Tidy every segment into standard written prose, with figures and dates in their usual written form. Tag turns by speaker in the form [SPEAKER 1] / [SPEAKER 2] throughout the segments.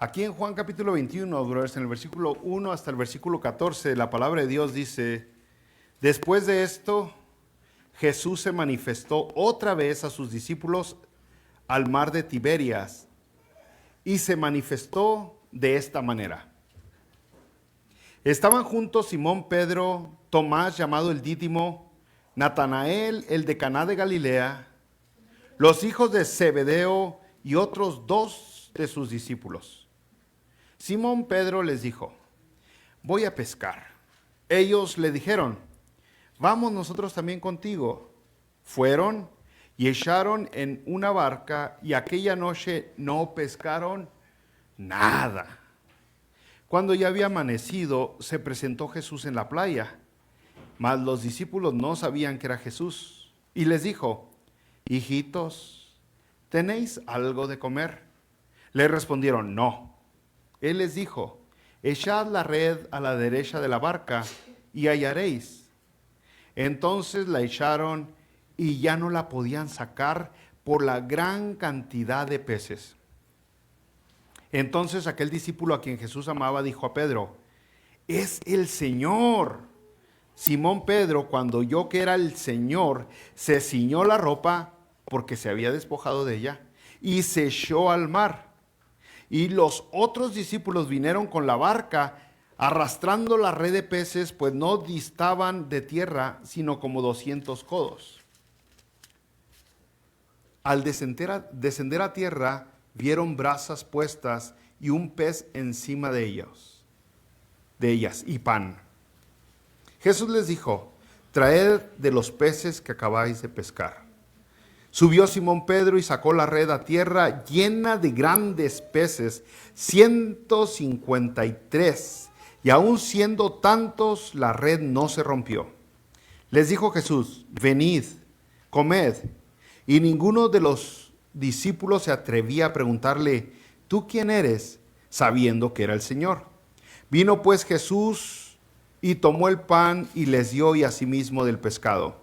[SPEAKER 1] Aquí en Juan capítulo 21, brothers, en el versículo 1 hasta el versículo 14, la palabra de Dios dice: después de esto, Jesús se manifestó otra vez a sus discípulos al mar de Tiberias y se manifestó de esta manera. Estaban juntos Simón Pedro, Tomás llamado el Dídimo, Natanael el de Caná de Galilea, los hijos de Zebedeo y otros dos de sus discípulos. Simón Pedro les dijo: voy a pescar. Ellos le dijeron: vamos nosotros también contigo. Fueron y echaron en una barca y aquella noche no pescaron nada. Cuando ya había amanecido, se presentó Jesús en la playa, mas los discípulos no sabían que era Jesús. Y les dijo: hijitos, ¿tenéis algo de comer? Le respondieron: no. Él les dijo: echad la red a la derecha de la barca y hallaréis. Entonces la echaron y ya no la podían sacar por la gran cantidad de peces. Entonces aquel discípulo a quien Jesús amaba dijo a Pedro: es el Señor. Simón Pedro, cuando oyó que era el Señor, se ciñó la ropa porque se había despojado de ella y se echó al mar. Y los otros discípulos vinieron con la barca arrastrando la red de peces, pues no distaban de tierra sino como 200 codos. Al descender a tierra, vieron brasas puestas y un pez encima de ellas y pan. Jesús les dijo: traed de los peces que acabáis de pescar. Subió Simón Pedro y sacó la red a tierra llena de grandes peces, 153, y aun siendo tantos, la red no se rompió. Les dijo Jesús: venid, comed. Y ninguno de los discípulos se atrevía a preguntarle: ¿tú quién eres?, sabiendo que era el Señor. Vino pues Jesús y tomó el pan y les dio, y asimismo del pescado.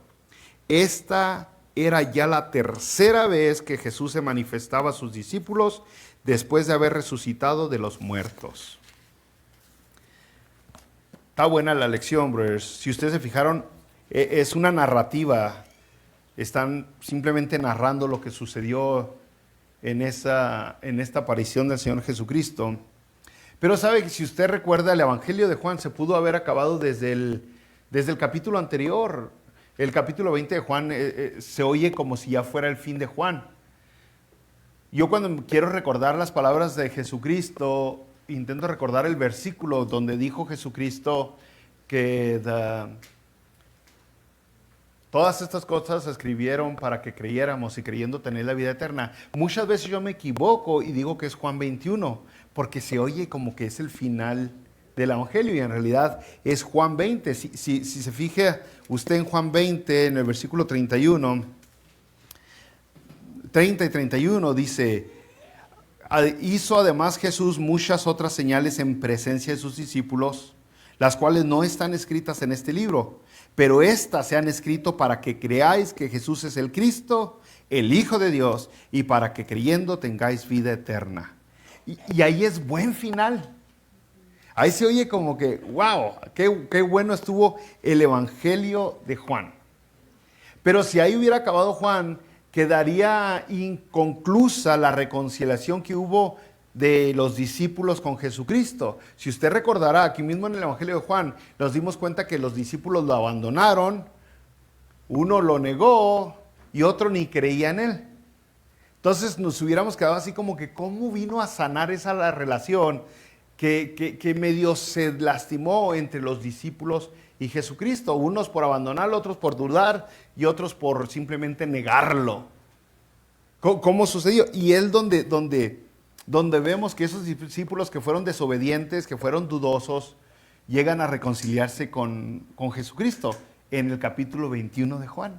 [SPEAKER 1] Esta era ya la tercera vez que Jesús se manifestaba a sus discípulos después de haber resucitado de los muertos. Está buena la lección, brothers. Si ustedes se fijaron, es una narrativa. Están simplemente narrando lo que sucedió en esta aparición del Señor Jesucristo. Pero sabe que si usted recuerda, el Evangelio de Juan se pudo haber acabado desde el capítulo anterior. El capítulo 20 de Juan se oye como si ya fuera el fin de Juan. Yo cuando quiero recordar las palabras de Jesucristo, intento recordar el versículo donde dijo Jesucristo que todas estas cosas se escribieron para que creyéramos y creyendo tener la vida eterna. Muchas veces yo me equivoco y digo que es Juan 21, porque se oye como que es el final del Evangelio y en realidad es Juan 20. Si se fija usted en Juan 20, en el versículo 30 y 31, dice: hizo además Jesús muchas otras señales en presencia de sus discípulos, las cuales no están escritas en este libro, pero estas se han escrito para que creáis que Jesús es el Cristo, el Hijo de Dios, y para que creyendo tengáis vida eterna. Y ahí es buen final. Ahí se oye como que, wow, qué bueno estuvo el Evangelio de Juan. Pero si ahí hubiera acabado Juan, quedaría inconclusa la reconciliación que hubo de los discípulos con Jesucristo. Si usted recordará, aquí mismo en el Evangelio de Juan, nos dimos cuenta que los discípulos lo abandonaron, uno lo negó y otro ni creía en él. Entonces nos hubiéramos quedado así como que, ¿cómo vino a sanar esa la relación que medio se lastimó entre los discípulos y Jesucristo? Unos por abandonarlo, otros por dudar y otros por simplemente negarlo. ¿Cómo sucedió? Y es donde vemos que esos discípulos que fueron desobedientes, que fueron dudosos, llegan a reconciliarse con Jesucristo en el capítulo 21 de Juan.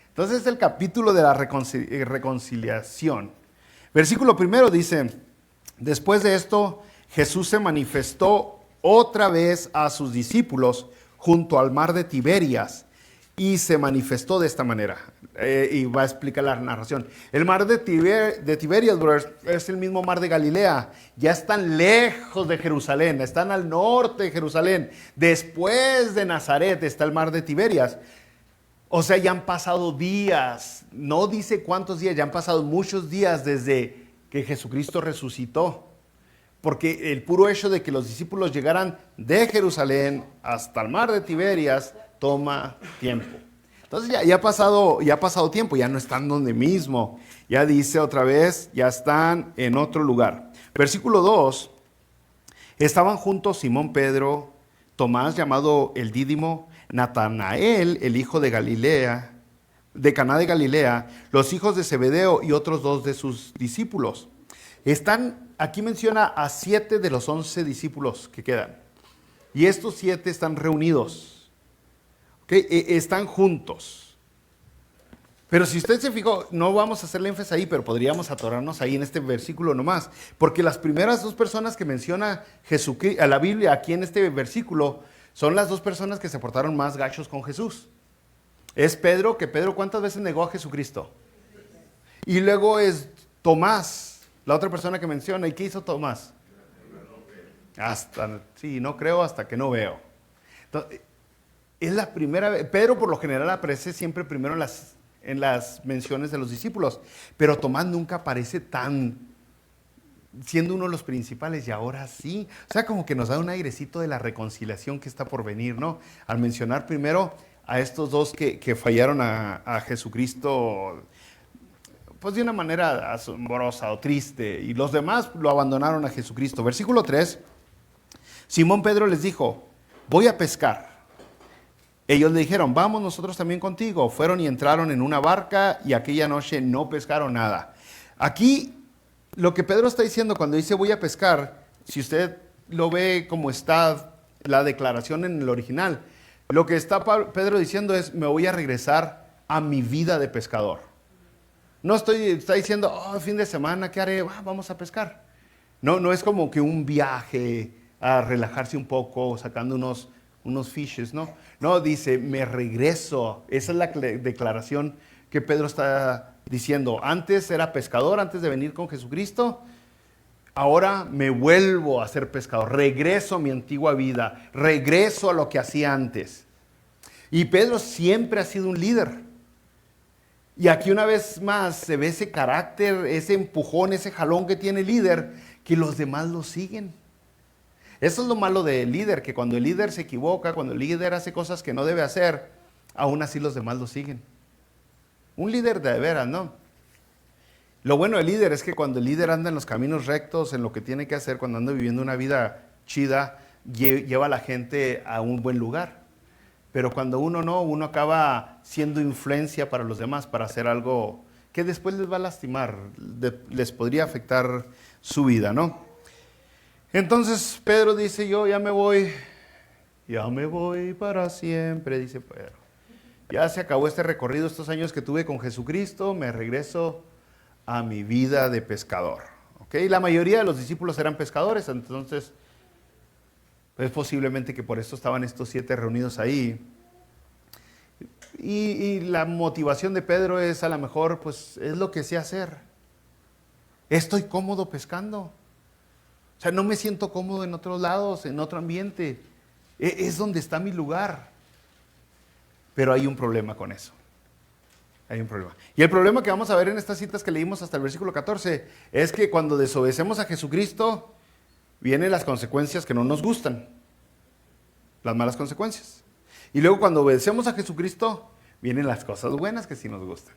[SPEAKER 1] Entonces es el capítulo de la reconciliación. Versículo 1 dice: después de esto, Jesús se manifestó otra vez a sus discípulos junto al mar de Tiberias y se manifestó de esta manera. Y va a explicar la narración. El mar de Tiberias, brothers, es el mismo mar de Galilea. Ya están lejos de Jerusalén, están al norte de Jerusalén. Después de Nazaret está el mar de Tiberias. O sea, ya han pasado días, no dice cuántos días, ya han pasado muchos días desde que Jesucristo resucitó. Porque el puro hecho de que los discípulos llegaran de Jerusalén hasta el mar de Tiberias toma tiempo. Entonces ya ha pasado tiempo, ya no están donde mismo. Ya dice otra vez, ya están en otro lugar. Versículo 2, estaban juntos Simón Pedro, Tomás llamado el Dídimo, Natanael, el hijo de Galilea, de Caná de Galilea, los hijos de Zebedeo y otros 2 de sus discípulos. Aquí menciona a 7 de los 11 discípulos que quedan. Y estos 7 están reunidos. ¿Okay? Están juntos. Pero si usted se fijó, no vamos a hacerle énfasis ahí, pero podríamos atorarnos ahí en este versículo nomás. Porque las primeras 2 personas que menciona Jesucristo, a la Biblia aquí en este versículo, son las 2 personas que se portaron más gachos con Jesús. Es Pedro, que Pedro ¿cuántas veces negó a Jesucristo? Y luego es Tomás, la otra persona que menciona. ¿Y qué hizo Tomás? No creo hasta que no veo. Entonces, es la primera vez. Pedro por lo general aparece siempre primero en las menciones de los discípulos, pero Tomás nunca aparece siendo uno de los principales, y ahora sí. O sea, como que nos da un airecito de la reconciliación que está por venir, ¿no? Al mencionar primero a estos 2 que fallaron a Jesucristo, pues de una manera asombrosa o triste, y los demás lo abandonaron a Jesucristo. Versículo 3, Simón Pedro les dijo, voy a pescar. Ellos le dijeron, vamos nosotros también contigo. Fueron y entraron en una barca y aquella noche no pescaron nada. Aquí lo que Pedro está diciendo cuando dice voy a pescar, si usted lo ve como está la declaración en el original, lo que está Pedro diciendo es me voy a regresar a mi vida de pescador. No está diciendo, fin de semana, ¿qué haré? Vamos a pescar. No es como que un viaje a relajarse un poco, sacando unos fishes, ¿no? No, dice, me regreso. Esa es la declaración que Pedro está diciendo. Antes era pescador, antes de venir con Jesucristo. Ahora me vuelvo a ser pescador. Regreso a mi antigua vida. Regreso a lo que hacía antes. Y Pedro siempre ha sido un líder. Y aquí una vez más se ve ese carácter, ese empujón, ese jalón que tiene el líder, que los demás lo siguen. Eso es lo malo del líder, que cuando el líder se equivoca, cuando el líder hace cosas que no debe hacer, aún así los demás lo siguen. Un líder de veras, ¿no? Lo bueno del líder es que cuando el líder anda en los caminos rectos, en lo que tiene que hacer, cuando anda viviendo una vida chida, lleva a la gente a un buen lugar. Pero cuando uno acaba siendo influencia para los demás, para hacer algo que después les va a lastimar, les podría afectar su vida, ¿no? Entonces Pedro dice, yo ya me voy para siempre, dice Pedro. Ya se acabó este recorrido, estos años que tuve con Jesucristo, me regreso a mi vida de pescador. ¿Okay? La mayoría de los discípulos eran pescadores, entonces es posiblemente que por eso estaban estos 7 reunidos ahí. Y la motivación de Pedro es a lo mejor, pues es lo que sé hacer. Estoy cómodo pescando. O sea, no me siento cómodo en otros lados, en otro ambiente. Es donde está mi lugar. Pero hay un problema con eso. Hay un problema. Y el problema que vamos a ver en estas citas que leímos hasta el versículo 14 es que cuando desobedecemos a Jesucristo, vienen las consecuencias que no nos gustan. Las malas consecuencias. Y luego cuando obedecemos a Jesucristo, vienen las cosas buenas que sí nos gustan.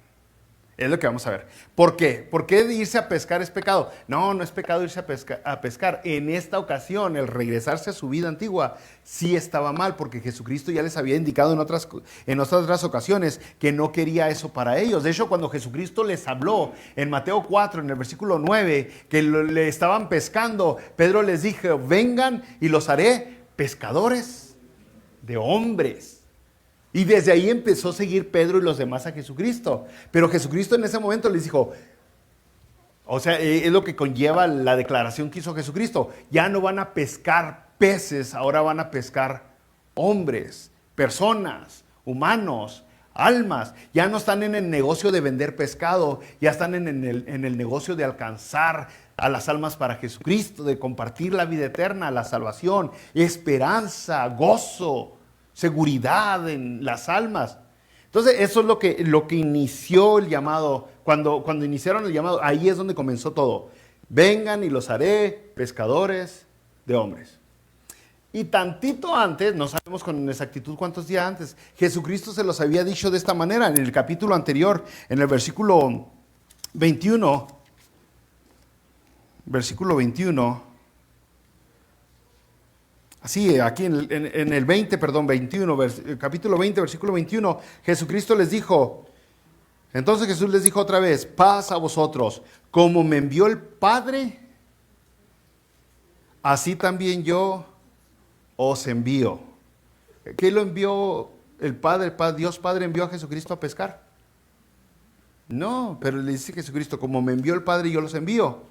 [SPEAKER 1] Es lo que vamos a ver. ¿Por qué? ¿Por qué irse a pescar es pecado? No es pecado irse a pescar. En esta ocasión, el regresarse a su vida antigua sí estaba mal, porque Jesucristo ya les había indicado en otras ocasiones que no quería eso para ellos. De hecho, cuando Jesucristo les habló en Mateo 4, en el versículo 9, que le estaban pescando, Pedro les dijo, vengan y los haré pescadores de hombres. Y desde ahí empezó a seguir Pedro y los demás a Jesucristo. Pero Jesucristo en ese momento les dijo, o sea, es lo que conlleva la declaración que hizo Jesucristo. Ya no van a pescar peces, ahora van a pescar hombres, personas, humanos. almas. Ya no están en el negocio de vender pescado, ya están en el negocio de alcanzar a las almas para Jesucristo, de compartir la vida eterna, la salvación, esperanza, gozo, seguridad en las almas. Entonces eso es lo que inició el llamado. Cuando iniciaron el llamado, ahí es donde comenzó todo. Vengan y los haré pescadores de hombres. Y tantito antes, no sabemos con exactitud cuántos días antes, Jesucristo se los había dicho de esta manera. En el capítulo anterior, en el versículo 21, así, aquí en el 20, perdón, 21, capítulo 20, versículo 21, Jesucristo les dijo, entonces Jesús les dijo otra vez, paz a vosotros, como me envió el Padre, así también yo os envío. ¿Qué lo envió el Padre? Dios Padre envió a Jesucristo a pescar. No, pero le dice Jesucristo, como me envió el Padre, yo los envío.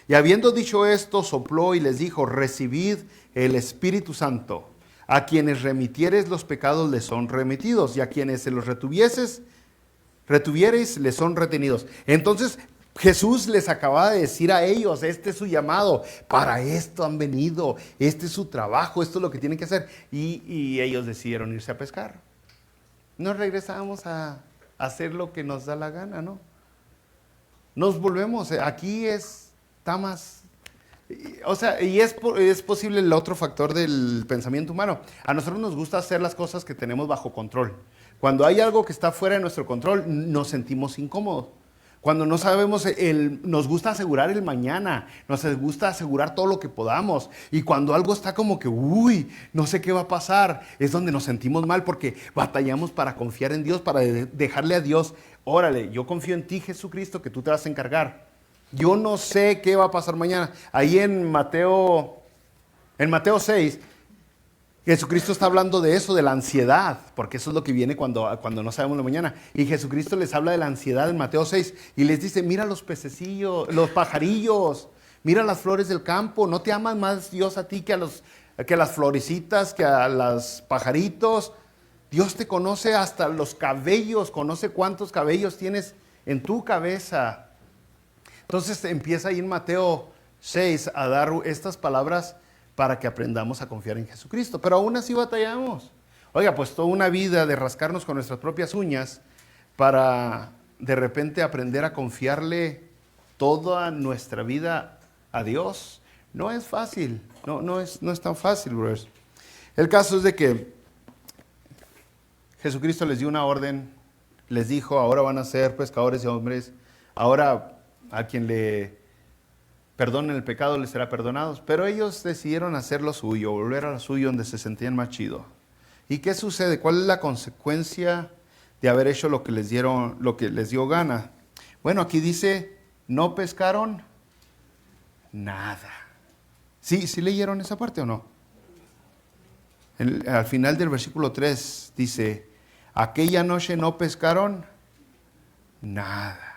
[SPEAKER 1] Y habiendo dicho esto, sopló y les dijo, recibid el Espíritu Santo. A quienes remitiereis los pecados les son remitidos, y a quienes se los retuviereis les son retenidos. Entonces Jesús les acaba de decir a ellos, este es su llamado, para esto han venido, este es su trabajo, esto es lo que tienen que hacer. Y ellos decidieron irse a pescar. No regresamos a hacer lo que nos da la gana, ¿no? Nos volvemos, aquí está más, o sea, y es posible el otro factor del pensamiento humano. A nosotros nos gusta hacer las cosas que tenemos bajo control. Cuando hay algo que está fuera de nuestro control, nos sentimos incómodos. Cuando no sabemos, nos gusta asegurar el mañana, nos gusta asegurar todo lo que podamos. Y cuando algo está como que, no sé qué va a pasar, es donde nos sentimos mal porque batallamos para confiar en Dios, para dejarle a Dios, órale, yo confío en ti, Jesucristo, que tú te vas a encargar. Yo no sé qué va a pasar mañana. Ahí en Mateo 6, Jesucristo está hablando de eso, de la ansiedad, porque eso es lo que viene cuando no sabemos lo mañana. Y Jesucristo les habla de la ansiedad en Mateo 6 y les dice, mira los pececillos, los pajarillos, mira las flores del campo, ¿no te ama más Dios a ti que a las florecitas, que a los pajaritos? Dios te conoce hasta los cabellos, conoce cuántos cabellos tienes en tu cabeza. Entonces empieza ahí en Mateo 6 a dar estas palabras para que aprendamos a confiar en Jesucristo. Pero aún así batallamos. Oiga, pues toda una vida de rascarnos con nuestras propias uñas para de repente aprender a confiarle toda nuestra vida a Dios. No es fácil, no es tan fácil, brothers. El caso es de que Jesucristo les dio una orden, les dijo, ahora van a ser pescadores de hombres, ahora a quien le perdonen el pecado les será perdonado. Pero ellos decidieron hacer lo suyo, volver a lo suyo donde se sentían más chido. ¿Y qué sucede? ¿Cuál es la consecuencia de haber hecho lo que les dio gana? Bueno, aquí dice, no pescaron nada. ¿Sí leyeron esa parte o no? Al final del versículo 3 dice, aquella noche no pescaron nada.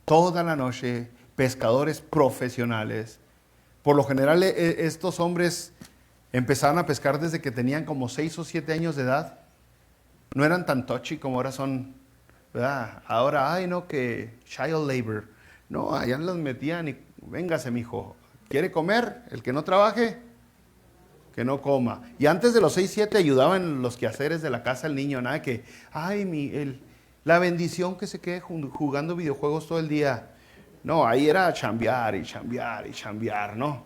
[SPEAKER 1] Toda la noche, pescadores profesionales. Por lo general, estos hombres empezaron a pescar desde que tenían como 6 o 7 años de edad. No eran tan touchy como ahora son, ¿verdad? Ahora, que child labor. No, allá los metían y, véngase, mijo, ¿quiere comer? El que no trabaje, que no coma. Y antes de los 6, 7 ayudaban en los quehaceres de la casa el niño. Nada que, la bendición que se quede jugando videojuegos todo el día. No, ahí era chambear y chambear y chambear, ¿no?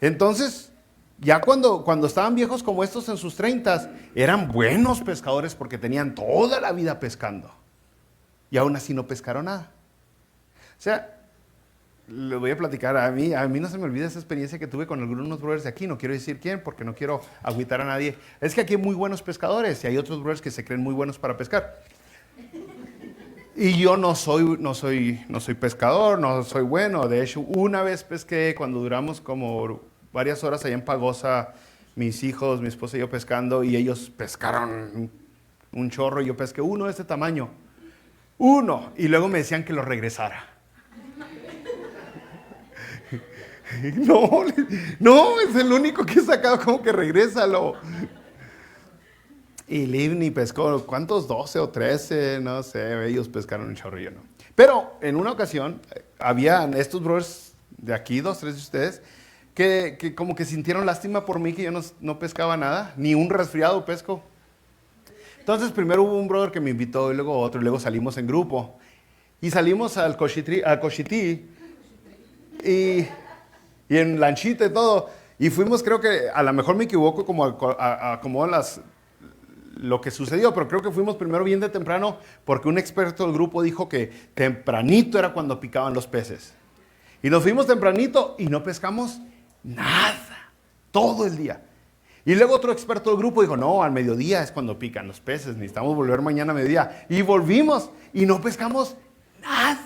[SPEAKER 1] Entonces, ya cuando estaban viejos como estos en sus 30, eran buenos pescadores porque tenían toda la vida pescando. Y aún así no pescaron nada. O sea, les voy a platicar, a mí no se me olvida esa experiencia que tuve con algunos brothers de aquí. No quiero decir quién porque no quiero agüitar a nadie. Es que aquí hay muy buenos pescadores y hay otros brothers que se creen muy buenos para pescar. Y yo no soy pescador, no soy bueno. De hecho, una vez pesqué cuando duramos como varias horas allá en Pagosa, mis hijos, mi esposa y yo pescando, y ellos pescaron un chorro, y yo pesqué uno de este tamaño. Uno. Y luego me decían que lo regresara. No, es el único que he sacado, como que regrésalo. Y Livni pescó, ¿cuántos? 12 o 13, no sé, ellos pescaron un chorrillo, ¿no? Pero en una ocasión, habían estos brothers de aquí, 2, 3 de ustedes, que como que sintieron lástima por mí, que yo no pescaba nada, ni un resfriado pesco. Entonces primero hubo un brother que me invitó, y luego otro, y luego salimos en grupo. Y salimos al Cochití, y en lanchita y todo. Y fuimos, creo que, a lo mejor me equivoco como lo que sucedió, pero creo que fuimos primero bien de temprano porque un experto del grupo dijo que tempranito era cuando picaban los peces. Y nos fuimos tempranito y no pescamos nada, todo el día. Y luego otro experto del grupo dijo, no, al mediodía es cuando pican los peces, necesitamos volver mañana a mediodía. Y volvimos y no pescamos nada.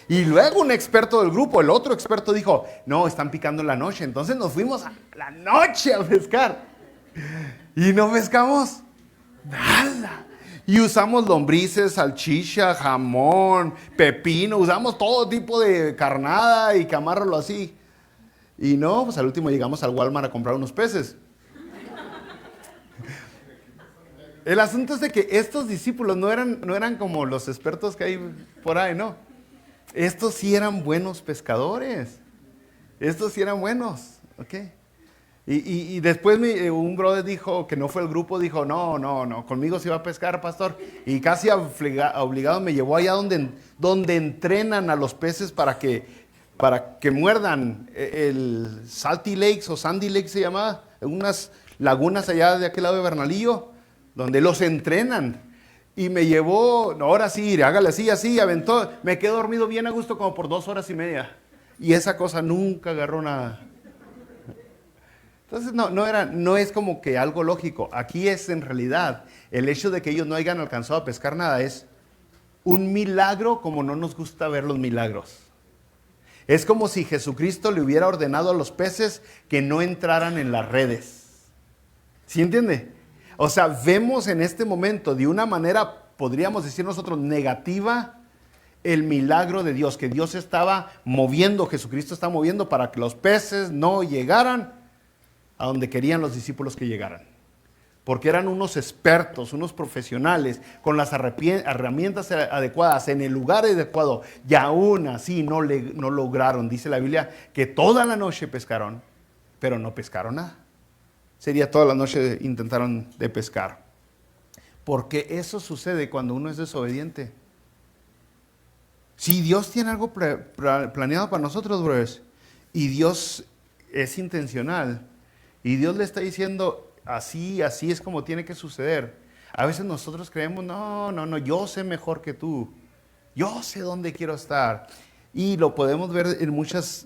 [SPEAKER 1] Y luego un experto del grupo, el otro experto dijo, no, están picando en la noche. Entonces nos fuimos a la noche a pescar. Y no pescamos nada. Y usamos lombrices, salchicha, jamón, pepino, usamos todo tipo de carnada y camárralo así. Y no, pues al último llegamos al Walmart a comprar unos peces. El asunto es de que estos discípulos no eran como los expertos que hay por ahí, no. Estos sí eran buenos pescadores. Estos sí eran buenos, ¿ok? Y después un brother dijo, que no fue el grupo, dijo, no, conmigo se iba a pescar, pastor. Y casi obligado me llevó allá donde entrenan a los peces para que muerdan. El Salty Lakes o Sandy Lakes se llamaba, unas lagunas allá de aquel lado de Bernalillo, donde los entrenan. Y me llevó, no, ahora sí, hágale así, aventó. Me quedé dormido bien a gusto como por 2 horas y media. Y esa cosa nunca agarró nada. Entonces no es como que algo lógico. Aquí es en realidad el hecho de que ellos no hayan alcanzado a pescar nada es un milagro como no nos gusta ver los milagros. Es como si Jesucristo le hubiera ordenado a los peces que no entraran en las redes. ¿Sí entiende? O sea, vemos en este momento de una manera, podríamos decir nosotros, negativa, el milagro de Dios, que Dios estaba moviendo, Jesucristo está moviendo para que los peces no llegaran a donde querían los discípulos que llegaran. Porque eran unos expertos, unos profesionales, con las herramientas adecuadas, en el lugar adecuado, y aún así no lograron. Dice la Biblia que toda la noche pescaron, pero no pescaron nada. Sería toda la noche intentaron de pescar. Porque eso sucede cuando uno es desobediente. Si Dios tiene algo planeado para nosotros, brothers, y Dios es intencional, y Dios le está diciendo, así es como tiene que suceder. A veces nosotros creemos, no, yo sé mejor que tú. Yo sé dónde quiero estar. Y lo podemos ver de muchas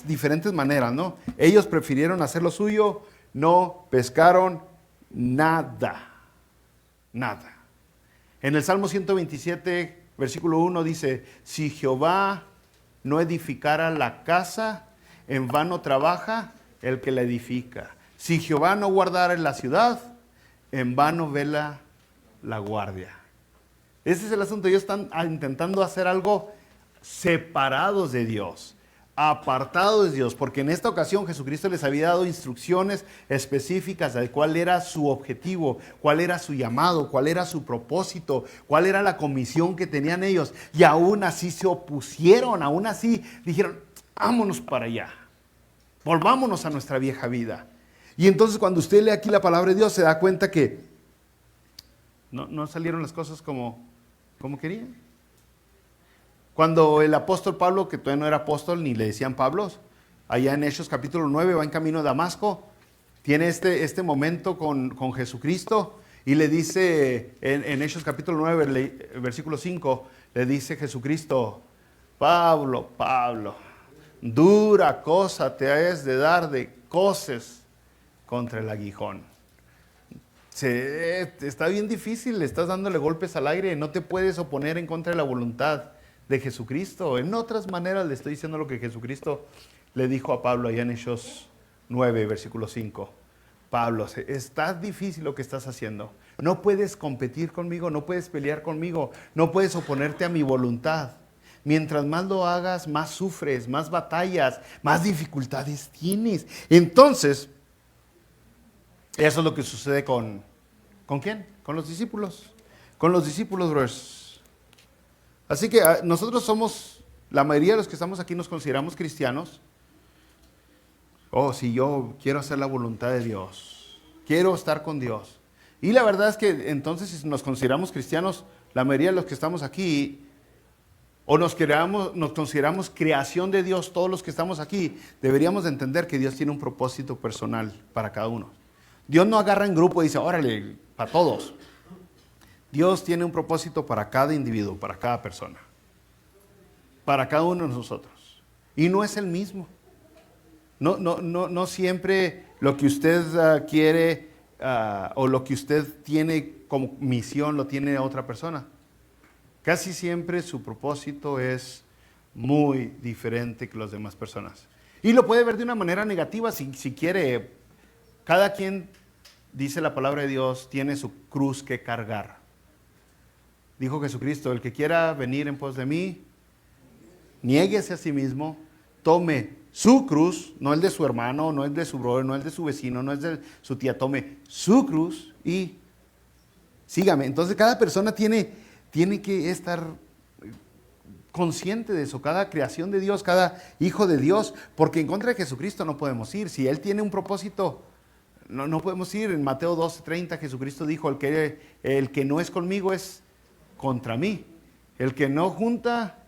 [SPEAKER 1] diferentes maneras, ¿no? Ellos prefirieron hacer lo suyo, no pescaron nada. En el Salmo 127, versículo 1 dice, si Jehová no edificara la casa, en vano trabaja el que la edifica. Si Jehová no guardara en la ciudad, en vano vela la guardia. Ese es el asunto. Ellos están intentando hacer algo separados de Dios, apartados de Dios, porque en esta ocasión Jesucristo les había dado instrucciones específicas de cuál era su objetivo, cuál era su llamado, cuál era su propósito, cuál era la comisión que tenían ellos. Y aún así se opusieron, aún así dijeron, vámonos para allá. Volvámonos a nuestra vieja vida. Y entonces cuando usted lee aquí la palabra de Dios se da cuenta que no salieron las cosas como querían. Cuando el apóstol Pablo, que todavía no era apóstol ni le decían Pablo, allá en Hechos capítulo 9 va en camino a Damasco, tiene este momento con Jesucristo y le dice en Hechos capítulo 9 versículo 5, le dice Jesucristo, Pablo, dura cosa te es de dar de coces contra el aguijón. Está bien difícil, estás dándole golpes al aire, no te puedes oponer en contra de la voluntad de Jesucristo. En otras maneras le estoy diciendo lo que Jesucristo le dijo a Pablo allá en Hechos 9, versículo 5. Pablo, está difícil lo que estás haciendo. No puedes competir conmigo, no puedes pelear conmigo, no puedes oponerte a mi voluntad. Mientras más lo hagas, más sufres, más batallas, más dificultades tienes. Entonces, eso es lo que sucede con ¿Con quién? Con los discípulos. Con los discípulos, brothers. Así que nosotros somos, la mayoría de los que estamos aquí nos consideramos cristianos. Oh, si yo quiero hacer la voluntad de Dios, quiero estar con Dios. Y la verdad es que entonces si nos consideramos cristianos, la mayoría de los que estamos aquí, o nos consideramos creación de Dios, todos los que estamos aquí, deberíamos de entender que Dios tiene un propósito personal para cada uno. Dios no agarra en grupo y dice, órale, para todos. Dios tiene un propósito para cada individuo, para cada persona, para cada uno de nosotros. Y no es el mismo. No siempre lo que usted quiere o lo que usted tiene como misión lo tiene otra persona. Casi siempre su propósito es muy diferente que las demás personas. Y lo puede ver de una manera negativa si quiere. Cada quien, dice la palabra de Dios, tiene su cruz que cargar. Dijo Jesucristo, el que quiera venir en pos de mí, niéguese a sí mismo, tome su cruz, no el de su hermano, no el de su brother, no el de su vecino, no el de su tía, tome su cruz y sígame. Entonces cada persona tiene que estar consciente de eso, cada creación de Dios, cada hijo de Dios, porque en contra de Jesucristo no podemos ir. Si Él tiene un propósito, no podemos ir. En Mateo 12:30 Jesucristo dijo, el que no es conmigo es contra mí. El que no junta,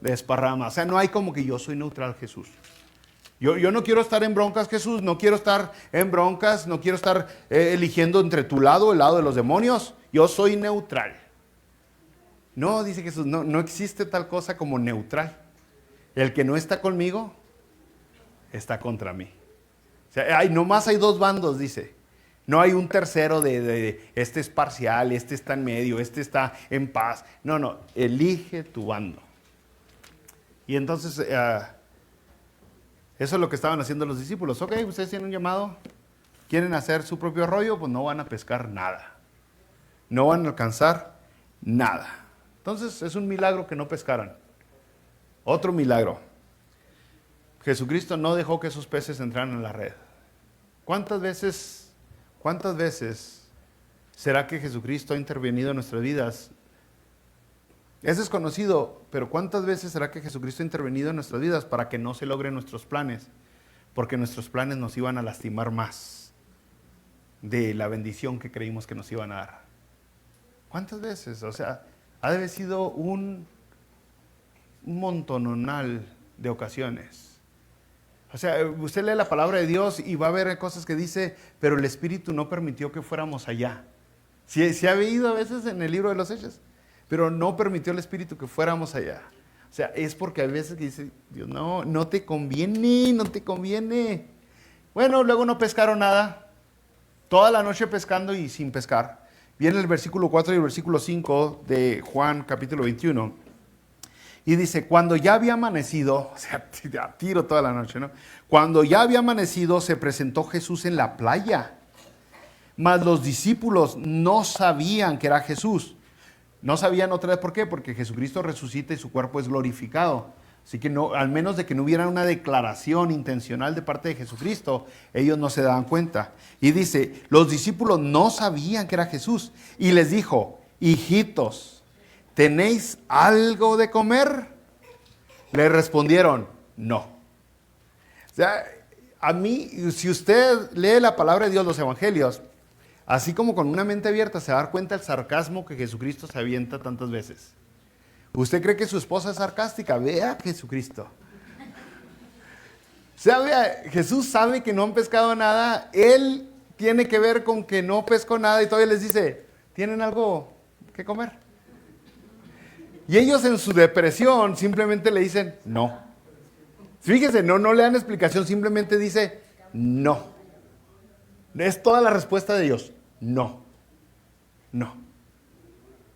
[SPEAKER 1] desparrama. O sea, no hay como que yo soy neutral, Jesús. Yo no quiero estar en broncas, Jesús, no quiero estar en broncas, no quiero estar eligiendo entre tu lado, el lado de los demonios. Yo soy neutral. No, dice Jesús, no existe tal cosa como neutral. El que no está conmigo, está contra mí. O sea, nomás hay dos bandos, dice. No hay un tercero de este es parcial, este está en medio, este está en paz. No, elige tu bando. Y entonces, eso es lo que estaban haciendo los discípulos. Ok, ustedes tienen un llamado, quieren hacer su propio rollo, pues no van a pescar nada. No van a alcanzar nada. Entonces, es un milagro que no pescaran. Otro milagro. Jesucristo no dejó que esos peces entraran en la red. ¿Cuántas veces será que Jesucristo ha intervenido en nuestras vidas? Es desconocido, pero ¿cuántas veces será que Jesucristo ha intervenido en nuestras vidas para que no se logren nuestros planes? Porque nuestros planes nos iban a lastimar más de la bendición que creímos que nos iban a dar. ¿Cuántas veces? O sea, ha de haber sido un montonal de ocasiones. O sea, usted lee la palabra de Dios y va a ver cosas que dice, pero el Espíritu no permitió que fuéramos allá. Sí ha habido a veces en el libro de los Hechos, pero no permitió el Espíritu que fuéramos allá. O sea, es porque hay veces que dice, Dios, no te conviene. Bueno, luego no pescaron nada, toda la noche pescando y sin pescar. Viene el versículo 4 y el versículo 5 de Juan capítulo 21. Y dice, cuando ya había amanecido, o sea, tiro toda la noche, ¿no? Cuando ya había amanecido, se presentó Jesús en la playa. Mas los discípulos no sabían que era Jesús. No sabían otra vez por qué, porque Jesucristo resucita y su cuerpo es glorificado. Así que no, al menos de que no hubiera una declaración intencional de parte de Jesucristo, ellos no se daban cuenta. Y dice, los discípulos no sabían que era Jesús. Y les dijo, hijitos, ¿tenéis algo de comer? Le respondieron, no. O sea, a mí, si usted lee la palabra de Dios, los evangelios, así como con una mente abierta, se va a dar cuenta del sarcasmo que Jesucristo se avienta tantas veces. ¿Usted cree que su esposa es sarcástica? Vea a Jesucristo. O sea, vea, Jesús sabe que no han pescado nada, Él tiene que ver con que no pescó nada y todavía les dice, ¿tienen algo que comer? Y ellos en su depresión simplemente le dicen, no. Fíjese, no le dan explicación, simplemente dice, no. Es toda la respuesta de Dios, no. O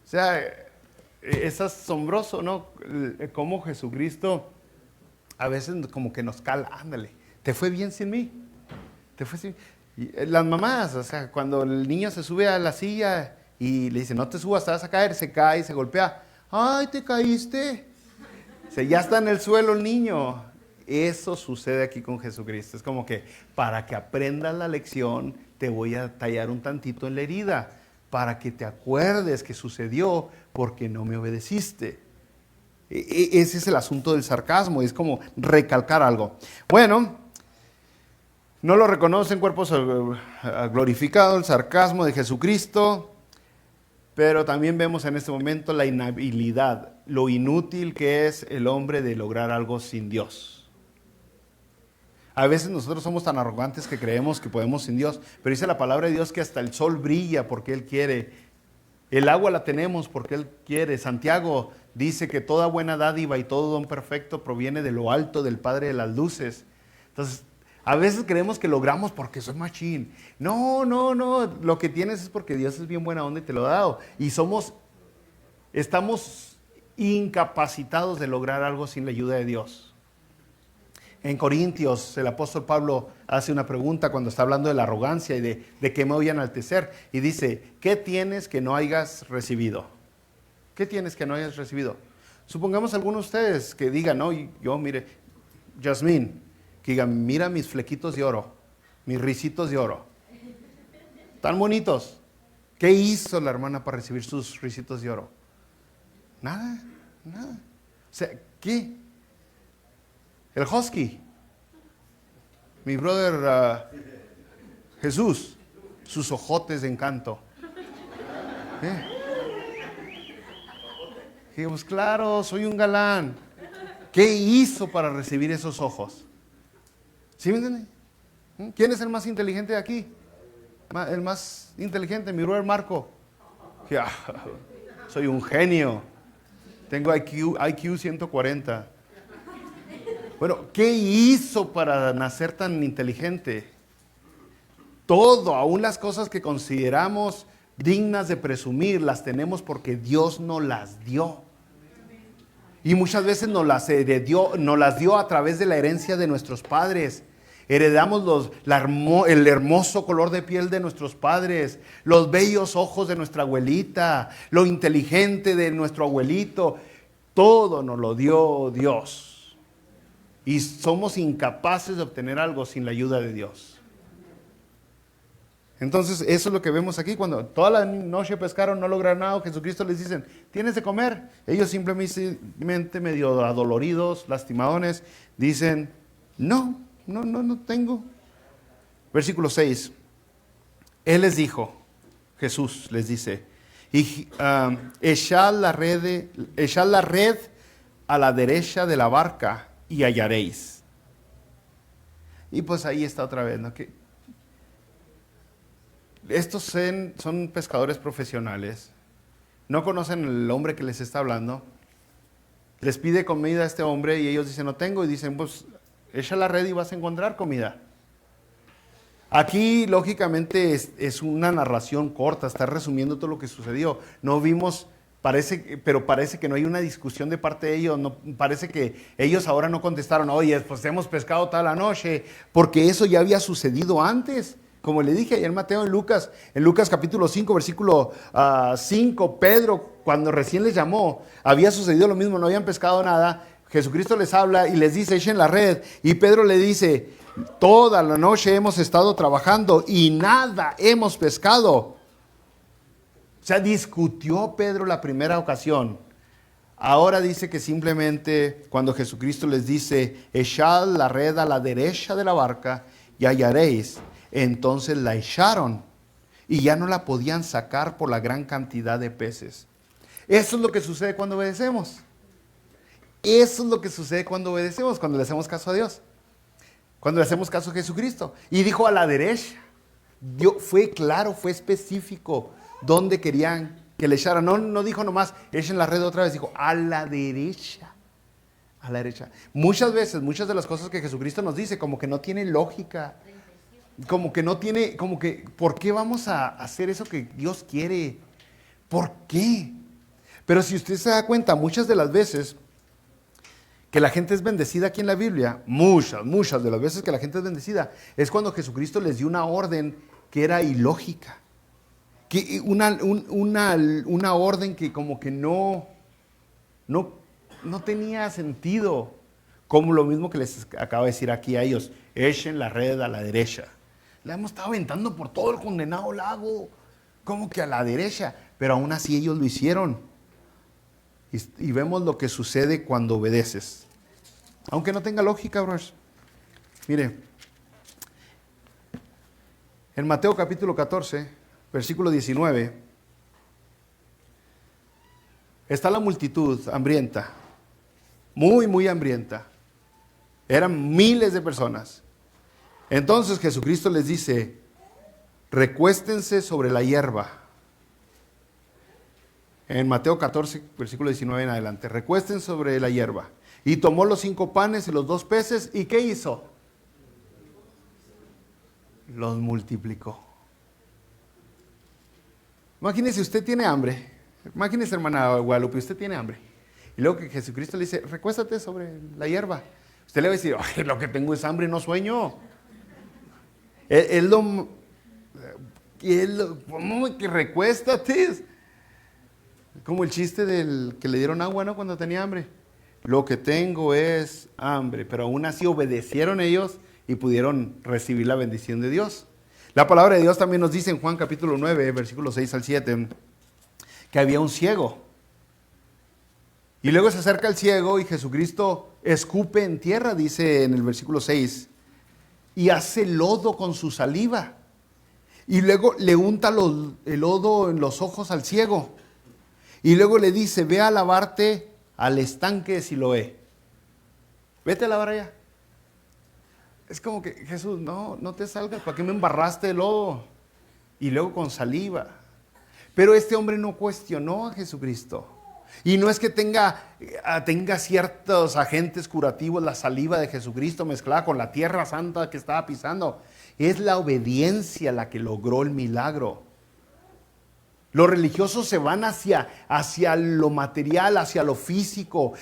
[SPEAKER 1] sea, es asombroso, ¿no? Cómo Jesucristo a veces como que nos cala, ándale, ¿te fue bien sin mí? ¿Te fue sin mí? Y las mamás, o sea, cuando el niño se sube a la silla y le dice, no te subas, te vas a caer, se cae, se golpea. ¡Ay, te caíste! O sea, ya está en el suelo el niño. Eso sucede aquí con Jesucristo. Es como que para que aprendas la lección, te voy a tallar un tantito en la herida, para que te acuerdes que sucedió porque no me obedeciste. Ese es el asunto del sarcasmo, es como recalcar algo. Bueno, no lo reconocen cuerpos glorificados, el sarcasmo de Jesucristo, pero también vemos en este momento la inhabilidad, lo inútil que es el hombre de lograr algo sin Dios. A veces nosotros somos tan arrogantes que creemos que podemos sin Dios, pero dice la palabra de Dios que hasta el sol brilla porque Él quiere. El agua la tenemos porque Él quiere. Santiago dice que toda buena dádiva y todo don perfecto proviene de lo alto del Padre de las luces. Entonces, a veces creemos que logramos porque soy machín. No, lo que tienes es porque Dios es bien buena onda y te lo ha dado. Y estamos incapacitados de lograr algo sin la ayuda de Dios. En Corintios, el apóstol Pablo hace una pregunta cuando está hablando de la arrogancia y de que me voy a enaltecer. Y dice, ¿qué tienes que no hayas recibido? ¿Qué tienes que no hayas recibido? Supongamos algunos de ustedes que digan, no, yo mire, Yasmín, que digan, mira mis flequitos de oro, mis risitos de oro. Tan bonitos. ¿Qué hizo la hermana para recibir sus risitos de oro? Nada. O sea, ¿qué? El husky, mi brother Jesús, sus ojotes de encanto. Dijimos, claro, soy un galán. ¿Qué hizo para recibir esos ojos? ¿Sí me entienden? ¿Quién es el más inteligente de aquí? El más inteligente, mi brother Marco. Soy un genio. Tengo IQ 140. Bueno, ¿qué hizo para nacer tan inteligente? Todo, aún las cosas que consideramos dignas de presumir, las tenemos porque Dios nos las dio. Y muchas veces nos las dio a través de la herencia de nuestros padres. Heredamos el hermoso color de piel de nuestros padres, los bellos ojos de nuestra abuelita, lo inteligente de nuestro abuelito. Todo nos lo dio Dios. Y somos incapaces de obtener algo sin la ayuda de Dios. Entonces, eso es lo que vemos aquí. Cuando toda la noche pescaron, no lograron nada, Jesucristo les dice, ¿tienes de comer? Ellos simplemente medio adoloridos, lastimadones, dicen, no tengo. Versículo 6. Él les dijo, Jesús les dice, echad la red a la derecha de la barca y hallaréis. Y pues ahí está otra vez, ¿no? Que estos son pescadores profesionales, no conocen al hombre que les está hablando, les pide comida a este hombre y ellos dicen no tengo, y dicen pues echa la red y vas a encontrar comida. Aquí lógicamente es una narración corta, está resumiendo todo lo que sucedió. No vimos, pero parece que no hay una discusión de parte de ellos, no, parece que ellos ahora no contestaron, oye, pues hemos pescado toda la noche, porque eso ya había sucedido antes. Como le dije ayer Mateo en Lucas capítulo 5, versículo 5, Pedro, cuando recién les llamó, había sucedido lo mismo, no habían pescado nada. Jesucristo les habla y les dice, echen la red. Y Pedro le dice, toda la noche hemos estado trabajando y nada hemos pescado. O sea, discutió Pedro la primera ocasión. Ahora dice que simplemente cuando Jesucristo les dice, echad la red a la derecha de la barca y hallaréis. Entonces la echaron y ya no la podían sacar por la gran cantidad de peces. Eso es lo que sucede cuando obedecemos. Eso es lo que sucede cuando obedecemos, cuando le hacemos caso a Dios. Cuando le hacemos caso a Jesucristo. Y dijo a la derecha. Fue claro, fue específico dónde querían que le echaran. No dijo nomás, echen la red otra vez. Dijo a la derecha. A la derecha. Muchas veces, muchas de las cosas que Jesucristo nos dice como que no tiene lógica. Como que no tiene, como que, ¿por qué vamos a hacer eso que Dios quiere? ¿Por qué? Pero si usted se da cuenta, muchas de las veces que la gente es bendecida aquí en la Biblia, muchas de las veces que la gente es bendecida, es cuando Jesucristo les dio una orden que era ilógica. Que una orden que como que no tenía sentido. Como lo mismo que les acabo de decir aquí a ellos, echen la red a la derecha. La hemos estado aventando por todo el condenado lago, como que a la derecha, pero aún así ellos lo hicieron. Y vemos lo que sucede cuando obedeces. Aunque no tenga lógica, bros. Mire, en Mateo capítulo 14, versículo 19, está la multitud hambrienta, muy, muy hambrienta. Eran miles de personas. Entonces Jesucristo les dice, recuéstense sobre la hierba. En Mateo 14, versículo 19 en adelante, recuesten sobre la hierba. Y tomó los 5 panes y los 2 peces, ¿y qué hizo? Los multiplicó. Imagínese, usted tiene hambre. Imagínese, hermana Guadalupe, usted tiene hambre. Y luego que Jesucristo le dice, recuéstate sobre la hierba. Usted le va a decir, ay, lo que tengo es hambre, no sueño. ¿Cómo que recuéstate? Como el chiste del que le dieron agua, ¿no? Cuando tenía hambre. Lo que tengo es hambre, pero aún así obedecieron ellos y pudieron recibir la bendición de Dios. La palabra de Dios también nos dice en Juan capítulo 9, versículos 6 al 7, que había un ciego. Y luego se acerca el ciego y Jesucristo escupe en tierra, dice en el versículo 6, y hace lodo con su saliva. Y luego le unta el lodo en los ojos al ciego. Y luego le dice, ve a lavarte al estanque de Siloé. Vete a lavar allá. Es como que, Jesús, no te salgas, ¿para qué me embarraste de lodo? Y luego con saliva. Pero este hombre no cuestionó a Jesucristo. Y no es que tenga ciertos agentes curativos, la saliva de Jesucristo mezclada con la tierra santa que estaba pisando. Es la obediencia la que logró el milagro. Los religiosos se van hacia lo material, hacia lo físico,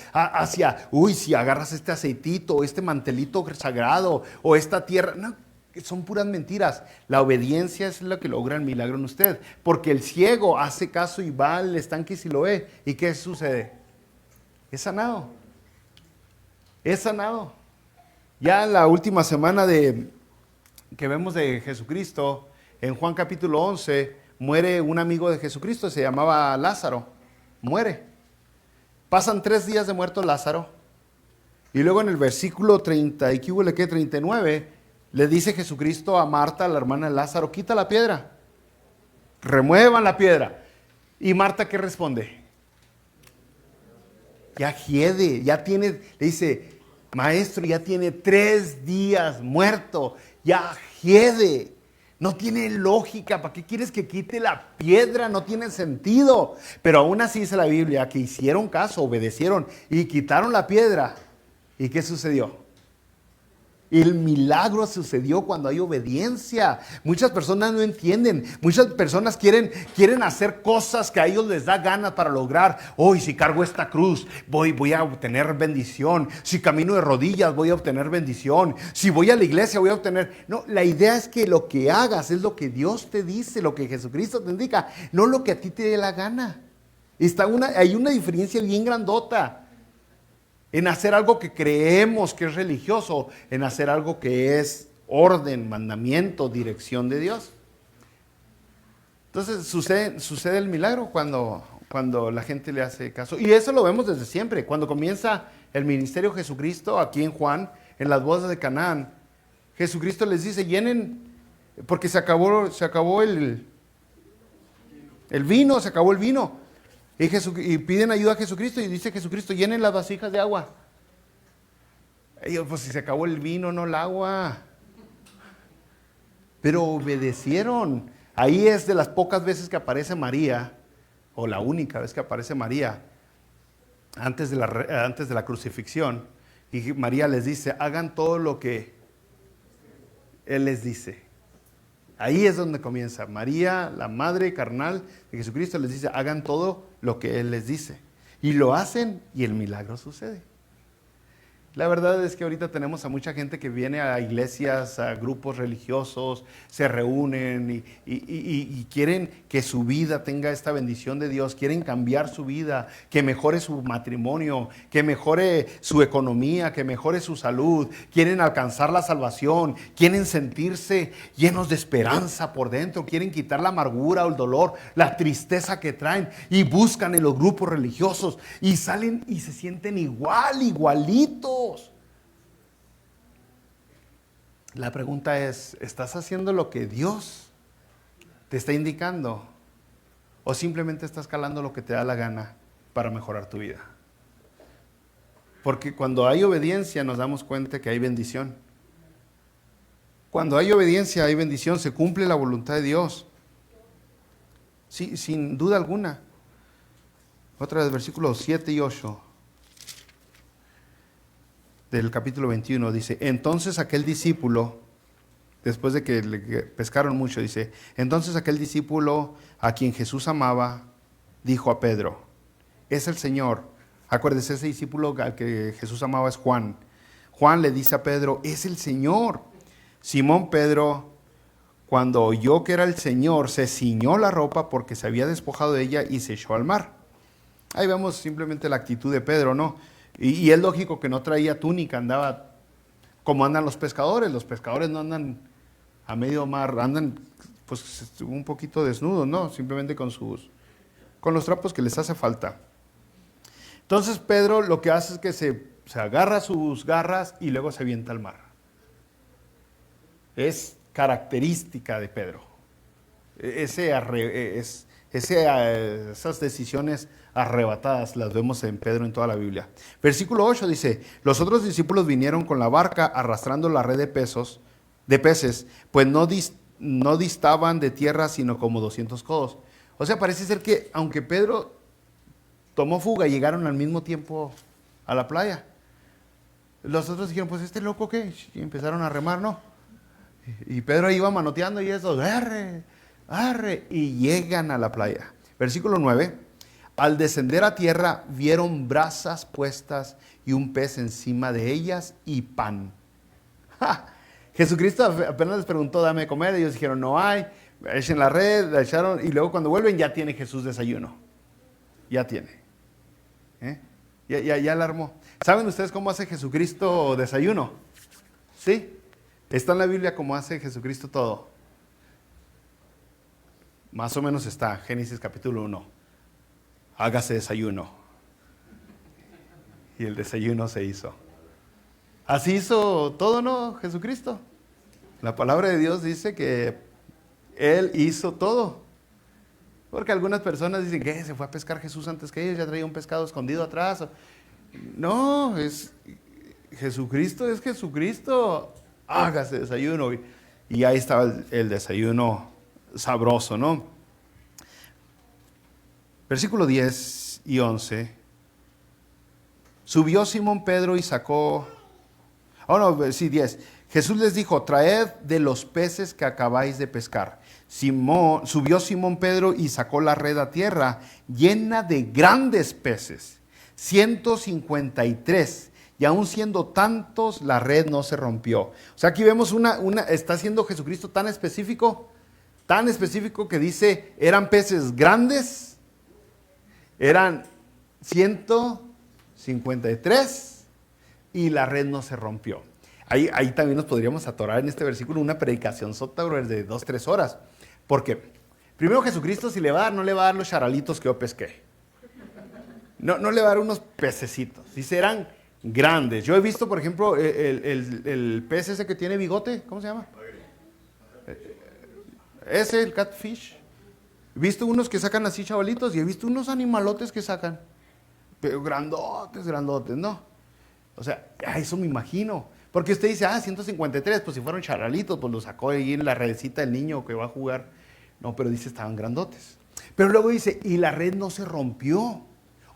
[SPEAKER 1] si agarras este aceitito, este mantelito sagrado, o esta tierra. No, son puras mentiras. La obediencia es la que logra el milagro en usted. Porque el ciego hace caso y va al estanque y Siloé. ¿Y qué sucede? Es sanado. Es sanado. Ya en la última semana que vemos de Jesucristo, en Juan capítulo 11, muere un amigo de Jesucristo, se llamaba Lázaro, muere. Pasan 3 días de muerto Lázaro. Y luego en el versículo 39, le dice Jesucristo a Marta, la hermana de Lázaro, quita la piedra, remuevan la piedra. ¿Y Marta qué responde? Ya hiede, ya tiene, le dice, maestro, ya tiene 3 días muerto, ya hiede. No tiene lógica, ¿para qué quieres que quite la piedra? No tiene sentido. Pero aún así dice la Biblia que hicieron caso, obedecieron y quitaron la piedra. ¿Y qué sucedió? El milagro sucedió cuando hay obediencia. Muchas personas no entienden. Muchas personas quieren hacer cosas que a ellos les da ganas para lograr. Hoy si cargo esta cruz, voy a obtener bendición. Si camino de rodillas, voy a obtener bendición. Si voy a la iglesia, voy a obtener... No, la idea es que lo que hagas es lo que Dios te dice, lo que Jesucristo te indica, no lo que a ti te dé la gana. Hay una diferencia bien grandota en hacer algo que creemos que es religioso, en hacer algo que es orden, mandamiento, dirección de Dios. Entonces sucede el milagro cuando la gente le hace caso. Y eso lo vemos desde siempre. Cuando comienza el ministerio de Jesucristo, aquí en Juan, en las bodas de Canaán, Jesucristo les dice, llenen, porque se acabó el vino, se acabó el vino. Y piden ayuda a Jesucristo y dice Jesucristo, llenen las vasijas de agua. Ellos, pues si se acabó el vino, no el agua. Pero obedecieron. Ahí es de las pocas veces que aparece María, o la única vez que aparece María, antes de la crucifixión. Y María les dice, hagan todo lo que Él les dice. Ahí es donde comienza. María, la madre carnal de Jesucristo, les dice, hagan todo lo que Él les dice. Y lo hacen y el milagro sucede. La verdad es que ahorita tenemos a mucha gente que viene a iglesias, a grupos religiosos, se reúnen y quieren que su vida tenga esta bendición de Dios, quieren cambiar su vida, que mejore su matrimonio, que mejore su economía, que mejore su salud, quieren alcanzar la salvación, quieren sentirse llenos de esperanza por dentro, quieren quitar la amargura o el dolor, la tristeza que traen y buscan en los grupos religiosos y salen y se sienten igualitos. La pregunta es, ¿estás haciendo lo que Dios te está indicando? ¿O simplemente estás calando lo que te da la gana para mejorar tu vida? Porque cuando hay obediencia nos damos cuenta que hay bendición. Cuando hay obediencia hay bendición, se cumple la voluntad de Dios. Sí, sin duda alguna. Otra vez, versículos 7 y 8. Del capítulo 21, dice, entonces aquel discípulo, después de que le pescaron mucho, dice, entonces aquel discípulo a quien Jesús amaba, dijo a Pedro, es el Señor. Acuérdese, ese discípulo al que Jesús amaba es Juan. Juan le dice a Pedro, es el Señor. Simón Pedro, cuando oyó que era el Señor, se ciñó la ropa porque se había despojado de ella y se echó al mar. Ahí vemos simplemente la actitud de Pedro, ¿no? Y es lógico que no traía túnica, andaba como andan los pescadores. Los pescadores no andan a medio mar, andan pues un poquito desnudos, ¿no? Simplemente con los trapos que les hace falta. Entonces Pedro lo que hace es que se agarra sus garras y luego se avienta al mar. Es característica de Pedro. Esas decisiones arrebatadas las vemos en Pedro en toda la Biblia. Versículo 8 dice, los otros discípulos vinieron con la barca arrastrando la red de peces, pues no distaban de tierra sino como 200 codos. O sea, parece ser que aunque Pedro tomó fuga, llegaron al mismo tiempo a la playa. Los otros dijeron, pues este loco qué, y empezaron a remar, ¿no? Y Pedro iba manoteando y eso, arre, y llegan a la playa. Versículo 9, al descender a tierra vieron brasas puestas y un pez encima de ellas y pan. ¡Ja! Jesucristo apenas les preguntó, dame de comer, ellos dijeron, no hay, echen la red, la echaron y luego cuando vuelven ya tiene Jesús desayuno. Ya tiene. Ya la armó. ¿Saben ustedes cómo hace Jesucristo desayuno? ¿Sí? Está en la Biblia cómo hace Jesucristo todo. Más o menos está, Génesis capítulo 1. Hágase desayuno. Y el desayuno se hizo. Así hizo todo, ¿no? Jesucristo. La palabra de Dios dice que Él hizo todo. Porque algunas personas dicen que se fue a pescar Jesús antes que ellos, ya traía un pescado escondido atrás. No, Jesucristo es Jesucristo. Hágase desayuno. Y ahí estaba el desayuno sabroso, ¿no? Versículo 10 y 11. Subió Simón Pedro y sacó... 10. Jesús les dijo, traed de los peces que acabáis de pescar. Subió Simón Pedro y sacó la red a tierra, llena de grandes peces, 153. Y aún siendo tantos, la red no se rompió. O sea, aquí vemos está siendo Jesucristo tan específico que dice, eran peces grandes, eran 153 y la red no se rompió. Ahí también nos podríamos atorar en este versículo una predicación sota de 2-3 horas. Porque primero Jesucristo, si le va a dar, no le va a dar los charalitos que yo pesqué. No le va a dar unos pececitos. Dice, eran grandes. Yo he visto, por ejemplo, el pez ese que tiene bigote, ¿cómo se llama? Ese, el catfish. He visto unos que sacan así chavalitos y he visto unos animalotes que sacan. Pero grandotes, ¿no? O sea, eso me imagino. Porque usted dice, 153, pues si fueron charalitos, pues lo sacó ahí en la redecita del niño que va a jugar. No, pero dice, estaban grandotes. Pero luego dice, y la red no se rompió.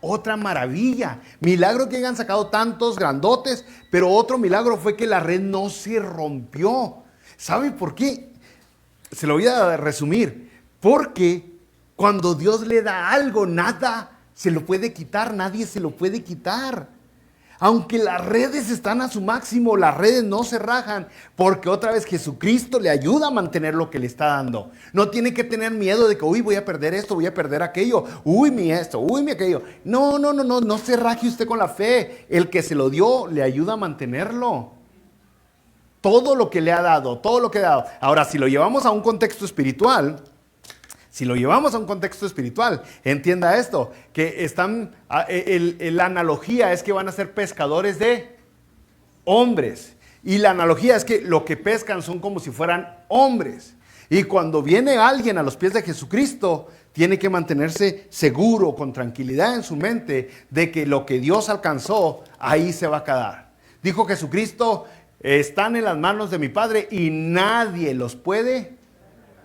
[SPEAKER 1] Otra maravilla. Milagro que hayan sacado tantos grandotes, pero otro milagro fue que la red no se rompió. ¿Sabe por qué? Se lo voy a resumir. Porque cuando Dios le da algo, nada se lo puede quitar, nadie se lo puede quitar. Aunque las redes están a su máximo, las redes no se rajan, porque otra vez Jesucristo le ayuda a mantener lo que le está dando. No tiene que tener miedo de que, uy, voy a perder esto, voy a perder aquello, uy, mi esto, uy, mi aquello. No se raje usted con la fe. El que se lo dio le ayuda a mantenerlo. Todo lo que le ha dado, todo lo que ha dado. Ahora, si lo llevamos a un contexto espiritual, entienda esto, que la analogía es que van a ser pescadores de hombres. Y la analogía es que lo que pescan son como si fueran hombres. Y cuando viene alguien a los pies de Jesucristo, tiene que mantenerse seguro, con tranquilidad en su mente, de que lo que Dios alcanzó, ahí se va a quedar. Dijo Jesucristo, están en las manos de mi Padre y nadie los puede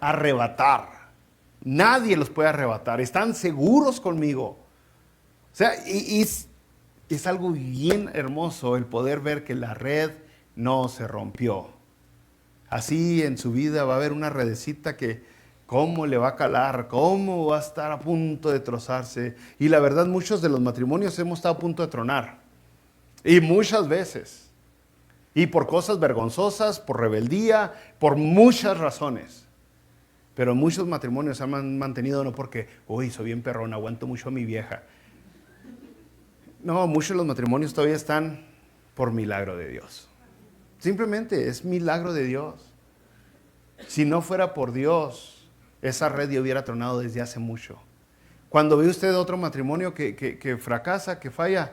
[SPEAKER 1] arrebatar. Nadie los puede arrebatar. Están seguros conmigo. O sea, es algo bien hermoso el poder ver que la red no se rompió. Así en su vida va a haber una redecita que cómo le va a calar, cómo va a estar a punto de trozarse. Y la verdad, muchos de los matrimonios hemos estado a punto de tronar. Y muchas veces. Y por cosas vergonzosas, por rebeldía, por muchas razones. Pero muchos matrimonios se han mantenido no porque, uy, soy bien perrón, aguanto mucho a mi vieja. No, muchos de los matrimonios todavía están por milagro de Dios. Simplemente es milagro de Dios. Si no fuera por Dios, esa red ya hubiera tronado desde hace mucho. Cuando ve usted otro matrimonio que fracasa, que falla,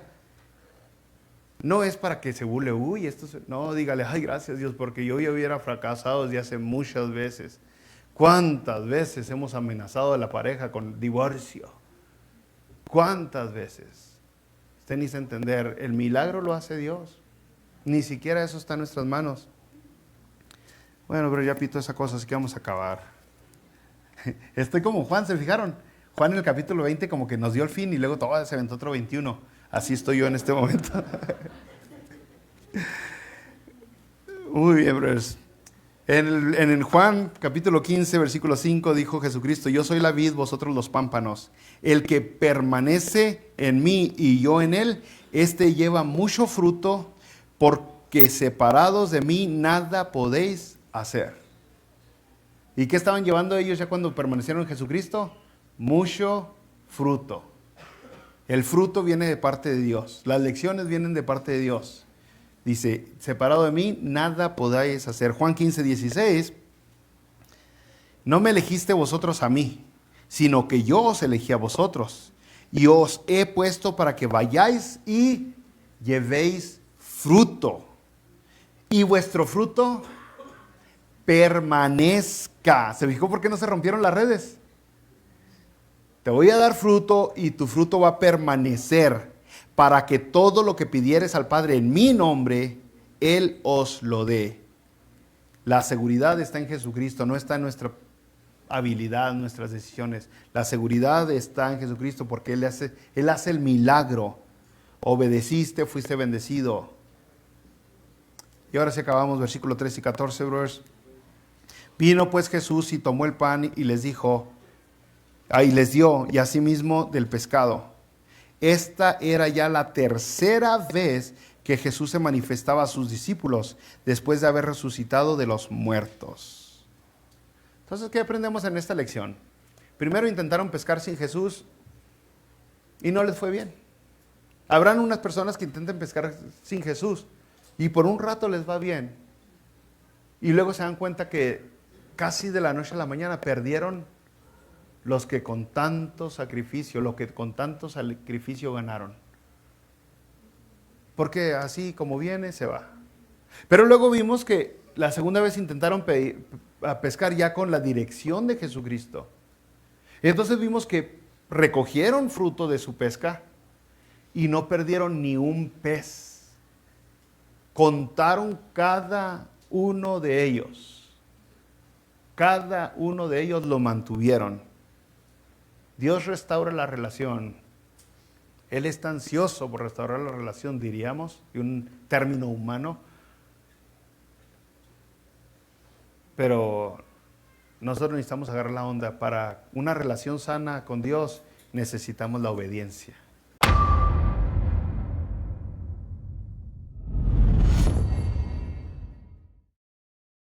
[SPEAKER 1] no es para que se burle, uy, no, dígale, ay, gracias Dios, porque yo ya hubiera fracasado desde hace muchas veces. ¿Cuántas veces hemos amenazado a la pareja con divorcio? ¿Cuántas veces? Usted necesita entender, el milagro lo hace Dios. Ni siquiera eso está en nuestras manos. Bueno, pero ya pito esa cosa, así que vamos a acabar. Estoy como Juan, ¿se fijaron? Juan en el capítulo 20 como que nos dio el fin y luego todo se aventó otro 21. Así estoy yo en este momento. Muy bien, brothers. En Juan capítulo 15, versículo 5 dijo Jesucristo, yo soy la vid, vosotros los pámpanos. El que permanece en mí y yo en él, este lleva mucho fruto, porque separados de mí nada podéis hacer. ¿Y qué estaban llevando ellos ya cuando permanecieron en Jesucristo? Mucho fruto. El fruto viene de parte de Dios. Las lecciones vienen de parte de Dios. Dice, separado de mí, nada podáis hacer. Juan 15, 16. No me elegiste vosotros a mí, sino que yo os elegí a vosotros. Y os he puesto para que vayáis y llevéis fruto. Y vuestro fruto permanezca. ¿Se fijó por qué no se rompieron las redes? Te voy a dar fruto y tu fruto va a permanecer, para que todo lo que pidieres al Padre en mi nombre, Él os lo dé. La seguridad está en Jesucristo, no está en nuestra habilidad, en nuestras decisiones. La seguridad está en Jesucristo porque Él hace el milagro. Obedeciste, fuiste bendecido. Y ahora sí acabamos, versículo 13 y 14, brothers. Vino pues Jesús y tomó el pan y les dijo, y les dio, y asimismo del pescado. Esta era ya la tercera vez que Jesús se manifestaba a sus discípulos después de haber resucitado de los muertos. Entonces, ¿qué aprendemos en esta lección? Primero intentaron pescar sin Jesús y no les fue bien. Habrán unas personas que intenten pescar sin Jesús y por un rato les va bien. Y luego se dan cuenta que casi de la noche a la mañana perdieron los que con tanto sacrificio, ganaron. Porque así como viene, se va. Pero luego vimos que la segunda vez intentaron pescar ya con la dirección de Jesucristo. Entonces vimos que recogieron fruto de su pesca y no perdieron ni un pez. Contaron cada uno de ellos. Cada uno de ellos lo mantuvieron. Dios restaura la relación. Él está ansioso por restaurar la relación, diríamos, y un término humano. Pero nosotros necesitamos agarrar la onda. Para una relación sana con Dios necesitamos la obediencia.